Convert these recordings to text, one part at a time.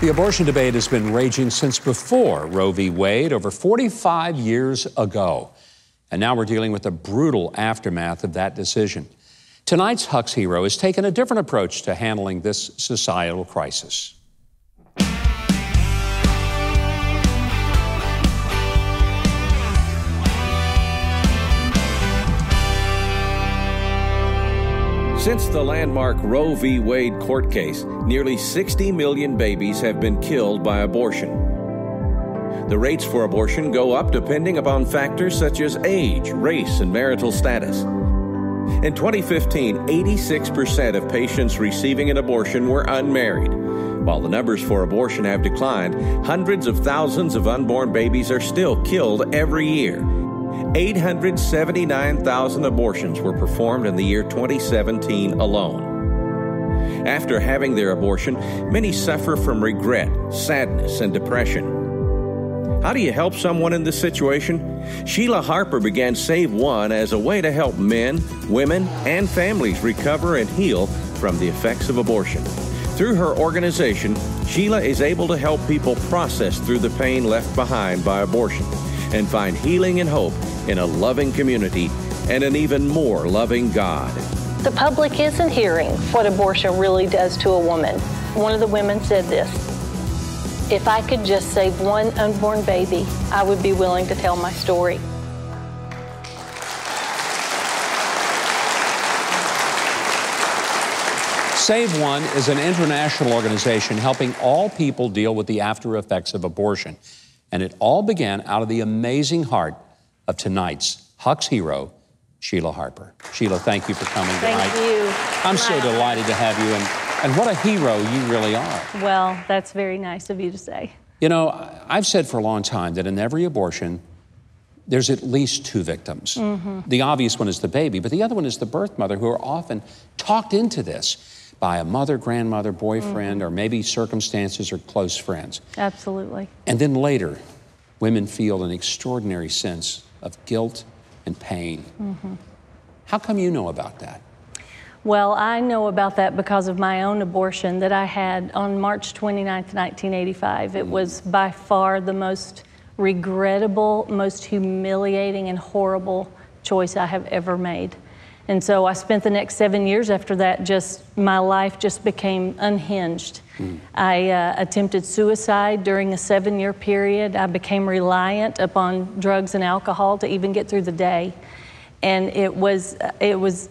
The abortion debate has been raging since before Roe v. Wade, over 45 years ago. And now we're dealing with the brutal aftermath of that decision. Tonight's Huck's Hero has taken a different approach to handling this societal crisis. Since the landmark Roe v. Wade court case, nearly 60 million babies have been killed by abortion. The rates for abortion go up depending upon factors such as age, race, and marital status. In 2015, 86% of patients receiving an abortion were unmarried. While the numbers for abortion have declined, hundreds of thousands of unborn babies are still killed every year. 879,000 abortions were performed in the year 2017 alone. After having their abortion, many suffer from regret, sadness, and depression. How do you help someone in this situation? Sheila Harper began Save One as a way to help men, women, and families recover and heal from the effects of abortion. Through her organization, Sheila is able to help people process through the pain left behind by abortion and find healing and hope in a loving community and an even more loving God. The public isn't hearing what abortion really does to a woman. One of the women said this: if I could just save one unborn baby, I would be willing to tell my story. Save One is an international organization helping all people deal with the after effects of abortion. And it all began out of the amazing heart of tonight's Huck's Hero, Sheila Harper. Sheila, thank you for coming tonight. Thank you. I'm so delighted to have you, and what a hero you really are. Well, that's very nice of you to say. You know, I've said for a long time that in every abortion, there's at least two victims. The obvious one is the baby, but the other one is the birth mother, who are often talked into this by a mother, grandmother, boyfriend, or maybe circumstances or close friends. Absolutely. And then later, women feel an extraordinary sense of guilt and pain. How come you know about that? Well, I know about that because of my own abortion that I had on March 29th, 1985. It was by far the most regrettable, most humiliating, and horrible choice I have ever made. And so I spent the next 7 years after that, my life just became unhinged. I attempted suicide during a 7-year period. I became reliant upon drugs and alcohol to even get through the day. And it was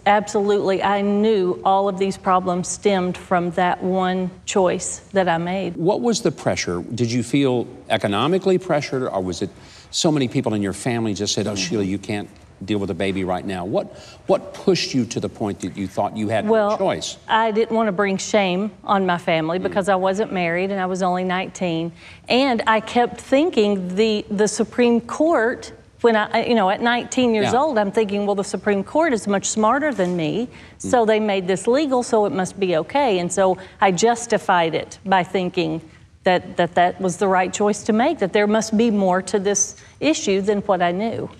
absolutely, I knew all of these problems stemmed from that one choice that I made. What was the pressure? Did you feel economically pressured, or was it so many people in your family just said, oh, Sheila, you can't deal with a baby right now? What pushed you to the point that you thought you had no choice? I didn't want to bring shame on my family because I wasn't married and I was only 19. And I kept thinking the Supreme Court, when at 19 years old, I'm thinking, well, the Supreme Court is much smarter than me, so they made this legal, so it must be okay. And so I justified it by thinking that was the right choice to make, that there must be more to this issue than what I knew.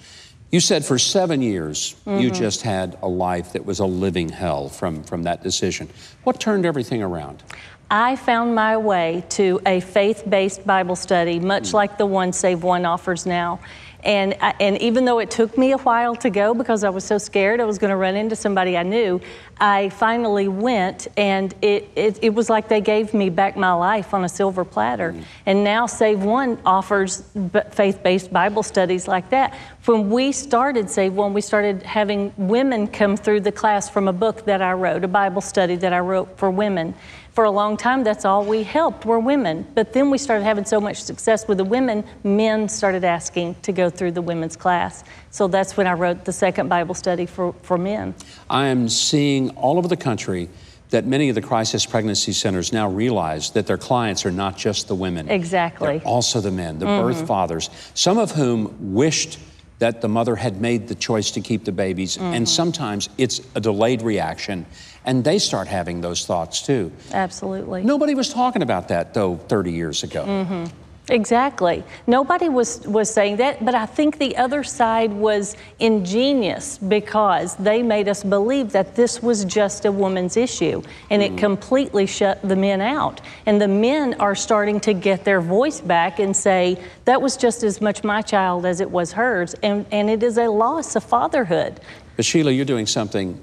You said for 7 years, you just had a life that was a living hell from that decision. What turned everything around? I found my way to a faith-based Bible study, much like the one Save One offers now. And even though it took me a while to go because I was so scared I was going to run into somebody I knew, I finally went, and it was like they gave me back my life on a silver platter. And now Save One offers faith-based Bible studies like that. When we started Save One, we started having women come through the class from a book that I wrote, a Bible study that I wrote for women. For a long time, that's all we helped were women. But then we started having so much success with the women, men started asking to go through the women's class. So that's when I wrote the second Bible study for men. I am seeing all over the country that many of the crisis pregnancy centers now realize that their clients are not just the women. Exactly. They're also the men, the birth fathers, some of whom wished that the mother had made the choice to keep the babies, and sometimes it's a delayed reaction, and they start having those thoughts too. Absolutely. Nobody was talking about that, though, 30 years ago. Exactly. Nobody was saying that, but I think the other side was ingenious because they made us believe that this was just a woman's issue, and it completely shut the men out. And the men are starting to get their voice back and say, that was just as much my child as it was hers, and it is a loss of fatherhood. But Sheila, you're doing something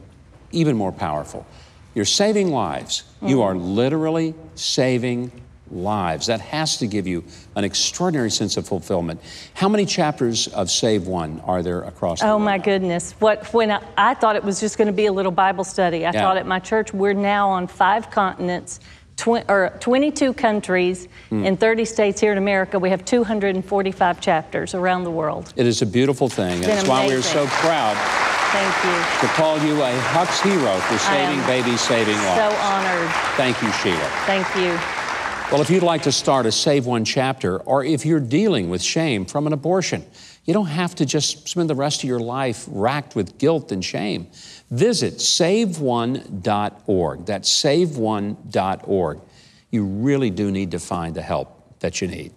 even more powerful. You're saving lives. You are literally saving lives. That has to give you an extraordinary sense of fulfillment. How many chapters of Save One are there across the world? Oh my goodness. When I thought it was just going to be a little Bible study. I thought at my church we're now on 5 continents, 22 countries, in 30 states here in America. We have 245 chapters around the world. It is a beautiful thing. And that's why we're so proud Thank you. to call you a Hux hero for saving babies, saving lives. So honored. Thank you, Sheila. Thank you. Well, if you'd like to start a Save One chapter, or if you're dealing with shame from an abortion, you don't have to just spend the rest of your life racked with guilt and shame. Visit SaveOne.org. That's SaveOne.org. You really do need to find the help that you need.